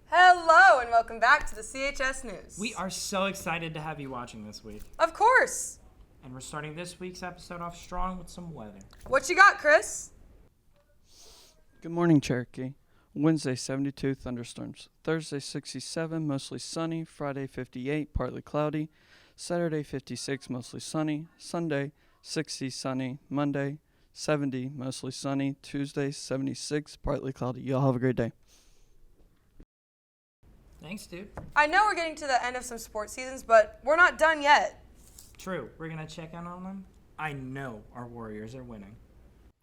Hello and welcome back to the CHS News. We are so excited to have you watching this week. Of course. And we're starting this week's episode off strong with some weather. What you got, Chris? Good morning, Cherokee. Wednesday, 72 thunderstorms. Thursday, 67, mostly sunny. Friday, 58, partly cloudy. Saturday, 56, mostly sunny. Sunday, 60, sunny. Monday, 70, mostly sunny. Tuesday, 76, partly cloudy. Y'all have a great day. Thanks, dude. I know we're getting to the end of some sports seasons, but we're not done yet. True. We're going to check in on them. I know our Warriors are winning.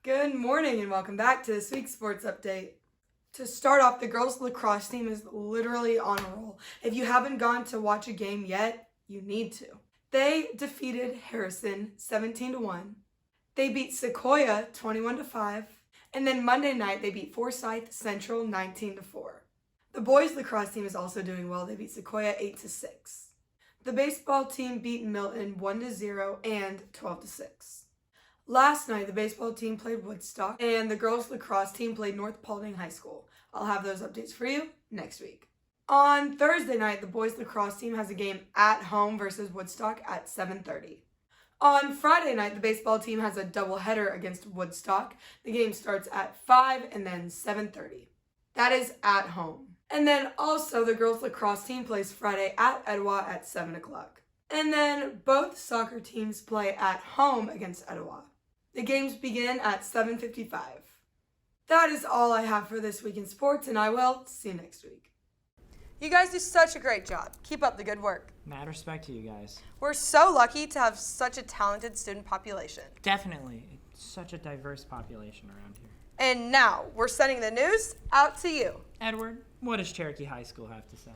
Good morning and welcome back to this week's sports update. To start off, the girls lacrosse team is literally on a roll. If you haven't gone to watch a game yet, you need to. They defeated Harrison 17-1. They beat Sequoia 21-5. And then Monday night, they beat Forsyth Central 19-4. The boys lacrosse team is also doing well. They beat Sequoia 8-6. The baseball team beat Milton 1-0 and 12-6. Last night, the baseball team played Woodstock, and the girls lacrosse team played North Paulding High School. I'll have those updates for you next week. On Thursday night, the boys lacrosse team has a game at home versus Woodstock at 7:30. On Friday night, the baseball team has a doubleheader against Woodstock. The game starts at 5 and then 7:30. That is at home. And then also the girls lacrosse team plays Friday at Etowah at 7 o'clock. And then both soccer teams play at home against Etowah. The games begin at 7:55. That is all I have for this week in sports, and I will see you next week. You guys do such a great job. Keep up the good work. Mad respect to you guys. We're so lucky to have such a talented student population. Definitely. It's such a diverse population around here. And now, we're sending the news out to you. Edward, what does Cherokee High School have to say?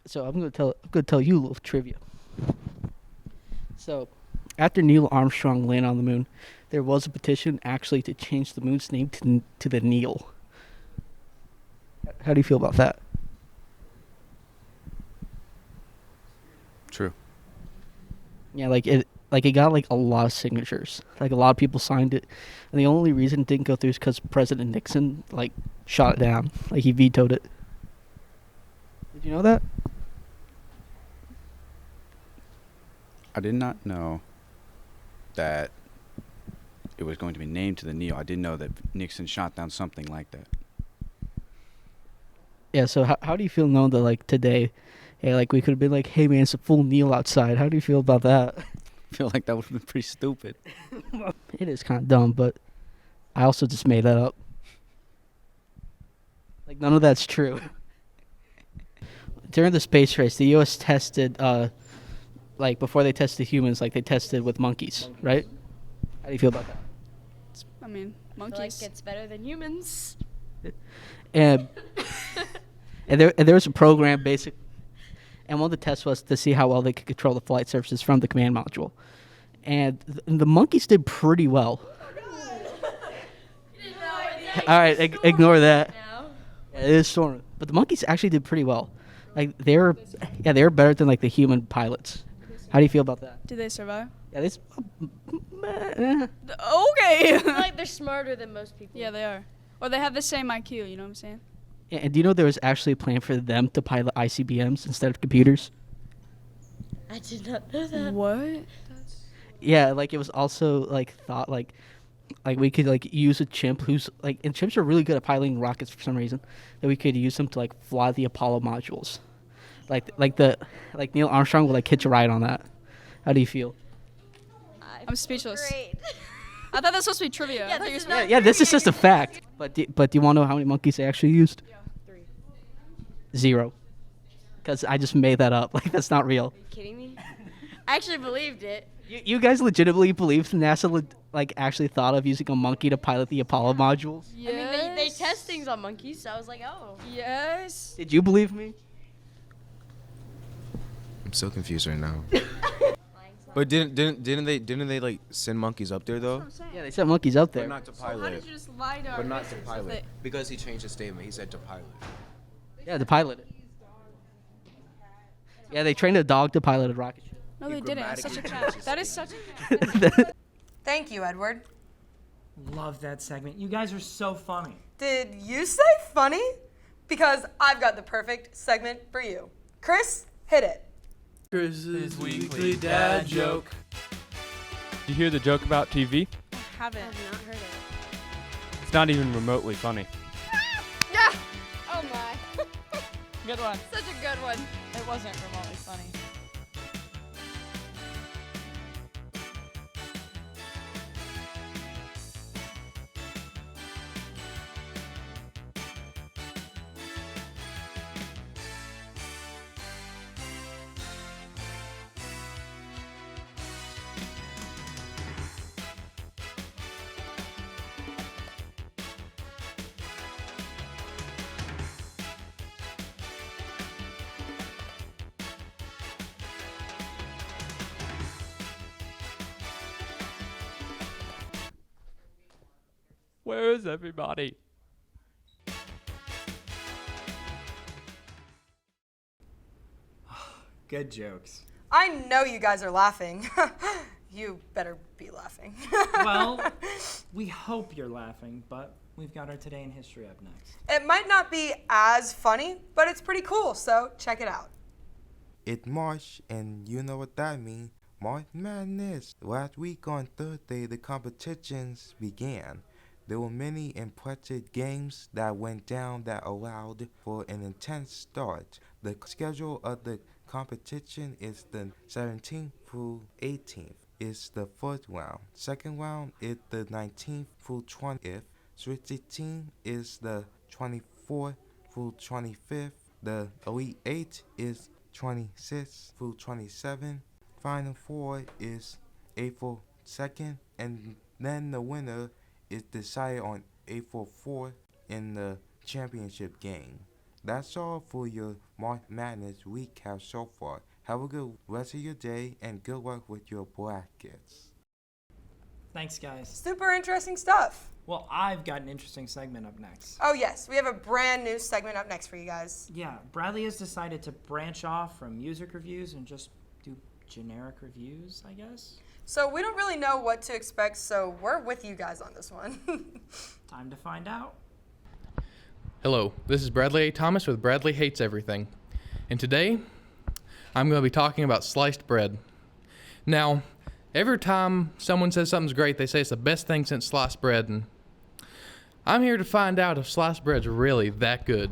So I'm gonna tell you a little trivia. So, after Neil Armstrong landed on the moon, there was a petition actually to change the moon's name to the Neil. How do you feel about that? True. Yeah, it got like a lot of signatures. Like a lot of people signed it, and the only reason it didn't go through is because President Nixon shot it down. He vetoed it. Did you know that? I did not know that it was going to be named to the Neil. I didn't know that Nixon shot down something like that. Yeah, so how do you feel knowing that today, hey, we could have been hey man, it's a full Neil outside. How do you feel about that? I feel like that would have been pretty stupid. It is kind of dumb, but I also just made that up. None of that's true. During the space race, the U.S. tested, before they tested humans, they tested with monkeys, right? How do you feel about that? Monkeys. I feel like it's better than humans. And there was a program, and one of the tests was to see how well they could control the flight surfaces from the command module. And the monkeys did pretty well. All right, ignore that. Yeah, it is storming. But the monkeys actually did pretty well. They were better than the human pilots. How do you feel about that? Did they survive? Yeah, they. Okay. I feel like they're smarter than most people. Yeah, they are. Or they have the same IQ, you know what I'm saying? And do you know there was actually a plan for them to pilot ICBMs instead of computers? I did not know that. What? Yeah, it was also thought we could use a chimp who's and chimps are really good at piloting rockets for some reason, that we could use them to fly the Apollo modules. Neil Armstrong would hitch a ride on that. How do you feel? I'm speechless. Great. I thought that was supposed to be trivia. Yeah, this is just a fact. But do you want to know how many monkeys they actually used? Yeah, 3. 0. Because I just made that up. That's not real. Are you kidding me? I actually believed it. You guys legitimately believe NASA actually thought of using a monkey to pilot the Apollo modules? Yes. I mean, they test things on monkeys, so I was like, oh. Yes. Did you believe me? I'm so confused right now. But didn't they send monkeys up there though? Yeah, they sent monkeys up there. But not to pilot. So how did you just lie to our But not to listeners pilot. that- Because he changed his statement. He said to pilot. Yeah, to pilot it. Yeah, they trained a dog to pilot a rocket ship. No, they didn't. That's such a cat. That is such a Thank you, Edward. Love that segment. You guys are so funny. Did you say funny? Because I've got the perfect segment for you. Chris, hit it. Chris's weekly dad joke. Did you hear the joke about TV? haven't. I've not heard it. It's not even remotely funny. Yeah! Oh my. Good one. Such a good one. It wasn't remotely funny. Where is everybody? Good jokes. I know you guys are laughing. You better be laughing. Well, we hope you're laughing, but we've got our Today in History up next. It might not be as funny, but it's pretty cool, so check it out. It's March, and you know what that means. March Madness. Last week on Thursday, the competitions began. There were many impressive games that went down that allowed for an intense start. The schedule of the competition is the 17th through 18th. Is the first round. Second round is the 19th through 20th. Switch 18 is the 24th through 25th. The Elite 8 is 26th through 27th. Final 4 is April 2nd, and then the winner is decided on April 4th in the championship game. That's all for your March Madness recap so far. Have a good rest of your day and good luck with your brackets. Thanks, guys. Super interesting stuff. Well, I've got an interesting segment up next. Oh yes, we have a brand new segment up next for you guys. Yeah, Bradley has decided to branch off from music reviews and just do generic reviews, I guess. So we don't really know what to expect, so we're with you guys on this one. Time to find out. Hello, this is Bradley A. Thomas with Bradley Hates Everything. And today, I'm going to be talking about sliced bread. Now, every time someone says something's great, they say it's the best thing since sliced bread, and I'm here to find out if sliced bread's really that good.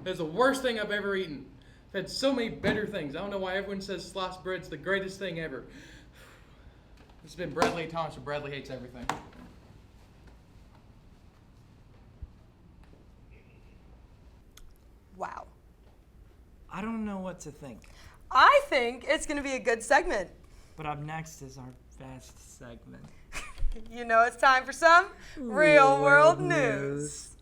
It's the worst thing I've ever eaten. I've had so many better things. I don't know why everyone says sliced bread's the greatest thing ever. This has been Bradley A. Thomas with Bradley Hates Everything. Wow. I don't know what to think. I think it's going to be a good segment. But up next is our best segment. You know it's time for some real world news.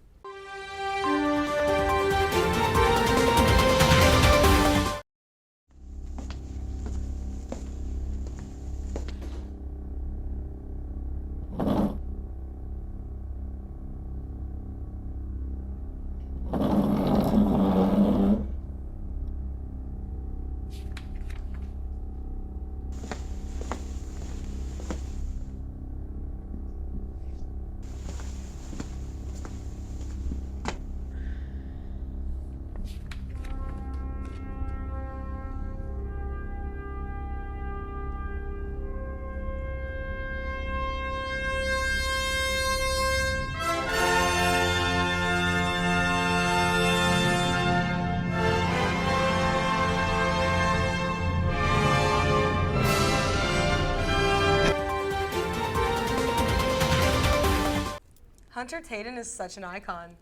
Hunter Tayden is such an icon.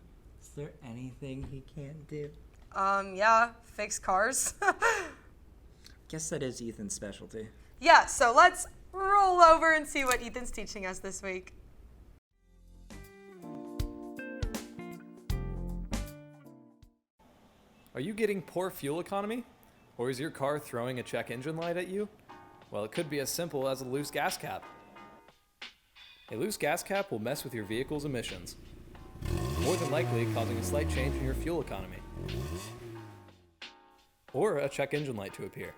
there anything he can't do? Yeah, fix cars. Guess that is Ethan's specialty. Yeah, so let's roll over and see what Ethan's teaching us this week. Are you getting poor fuel economy? Or is your car throwing a check engine light at you? Well, it could be as simple as a loose gas cap. A loose gas cap will mess with your vehicle's emissions, more than likely causing a slight change in your fuel economy, or a check engine light to appear.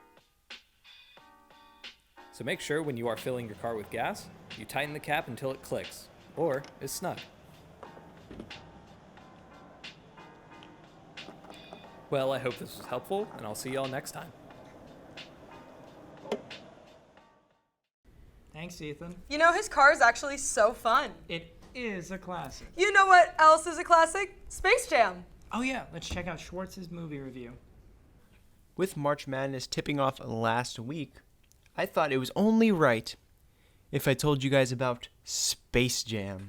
So make sure when you are filling your car with gas, you tighten the cap until it clicks, or is snug. Well, I hope this was helpful, and I'll see y'all next time. Thanks, Ethan. You know, his car is actually so fun. It is a classic. You know what else is a classic? Space Jam. Oh yeah, let's check out Schwartz's movie review. With March Madness tipping off last week, I thought it was only right if I told you guys about Space Jam.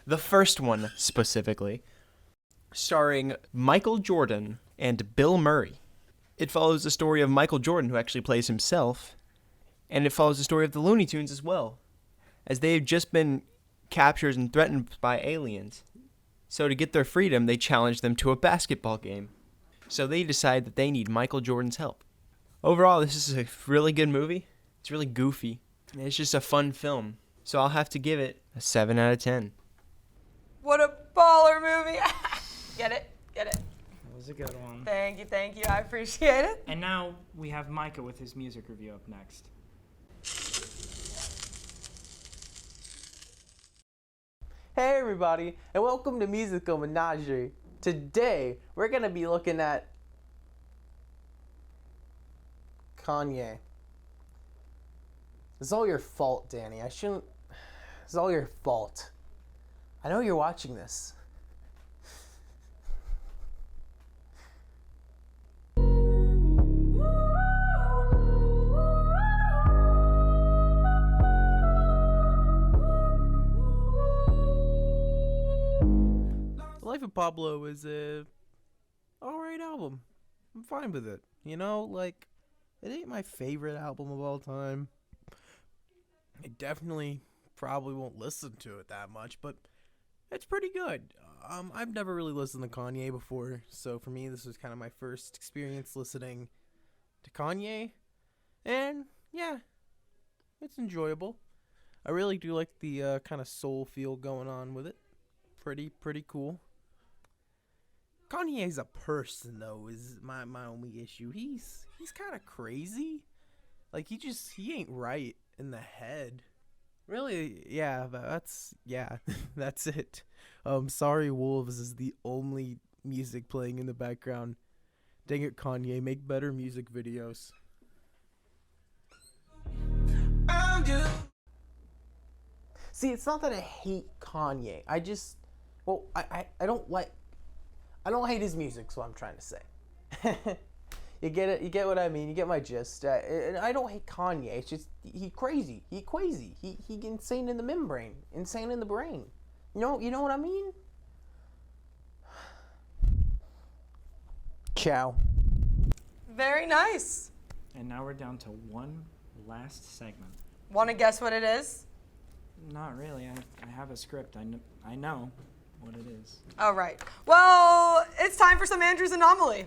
The first one, specifically, starring Michael Jordan and Bill Murray. It follows the story of Michael Jordan, who actually plays himself, and it follows the story of the Looney Tunes as well, as they have just been captured and threatened by aliens. So to get their freedom, they challenge them to a basketball game. So they decide that they need Michael Jordan's help. Overall, this is a really good movie. It's really goofy, and it's just a fun film. So I'll have to give it a 7 out of 10. What a baller movie. Get it? Get it? That was a good one. Thank you. I appreciate it. And now we have Micah with his music review up next. Hey everybody, and welcome to Musical Menagerie. Today, we're going to be looking at Kanye. It's all your fault, Danny. It's all your fault. I know you're watching this. Life of Pablo is a alright album. I'm fine with it. You know, like, it ain't my favorite album of all time. I definitely probably won't listen to it that much, but it's pretty good. I've never really listened to Kanye before, so for me this was kind of my first experience listening to Kanye. And yeah, it's enjoyable. I really do like the kind of soul feel going on with it. Pretty cool. Kanye as a person, though, is my only issue. He's kind of crazy. Like, he ain't right in the head. Really, yeah, that's it. Sorry Wolves is the only music playing in the background. Dang it, Kanye, make better music videos. See, it's not that I hate Kanye. I don't hate his music, is what I'm trying to say. You get it? You get what I mean? You get my gist. And I don't hate Kanye. It's just he crazy. He insane in the membrane. Insane in the brain. You know what I mean? Ciao. Very nice. And now we're down to one last segment. Want to guess what it is? Not really. I have a script. I know what it is. All right. Well, it's time for some Andrew's Anomaly.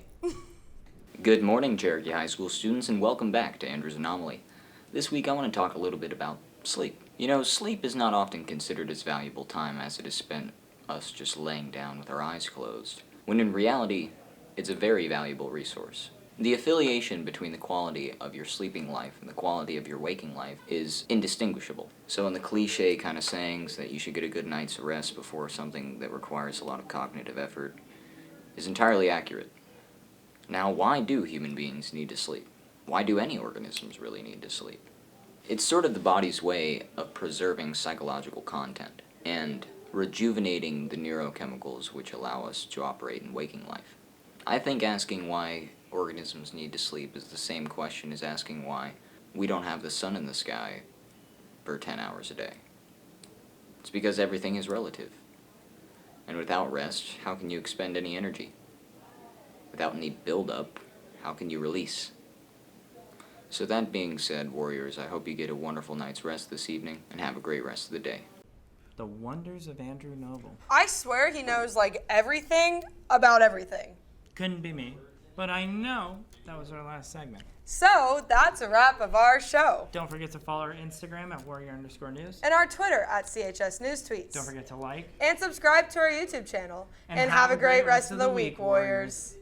Good morning, Cherokee High School students, and welcome back to Andrew's Anomaly. This week I want to talk a little bit about sleep. You know, sleep is not often considered as valuable time as it is spent us just laying down with our eyes closed, when in reality, it's a very valuable resource. The affiliation between the quality of your sleeping life and the quality of your waking life is indistinguishable. So in the cliche kind of sayings that you should get a good night's rest before something that requires a lot of cognitive effort is entirely accurate. Now, why do human beings need to sleep? Why do any organisms really need to sleep? It's sort of the body's way of preserving psychological content and rejuvenating the neurochemicals which allow us to operate in waking life. I think asking why organisms need to sleep is the same question as asking why we don't have the sun in the sky for 10 hours a day. It's because everything is relative. And without rest, how can you expend any energy? Without any build-up, how can you release? So that being said, Warriors, I hope you get a wonderful night's rest this evening and have a great rest of the day. The wonders of Andrew Noble. I swear he knows like everything about everything. Couldn't be me, but I know that was our last segment. So that's a wrap of our show. Don't forget to follow our Instagram at warrior_news. And our Twitter at CHS News Tweets. Don't forget to like and subscribe to our YouTube channel. And have a great rest of the week, Warriors.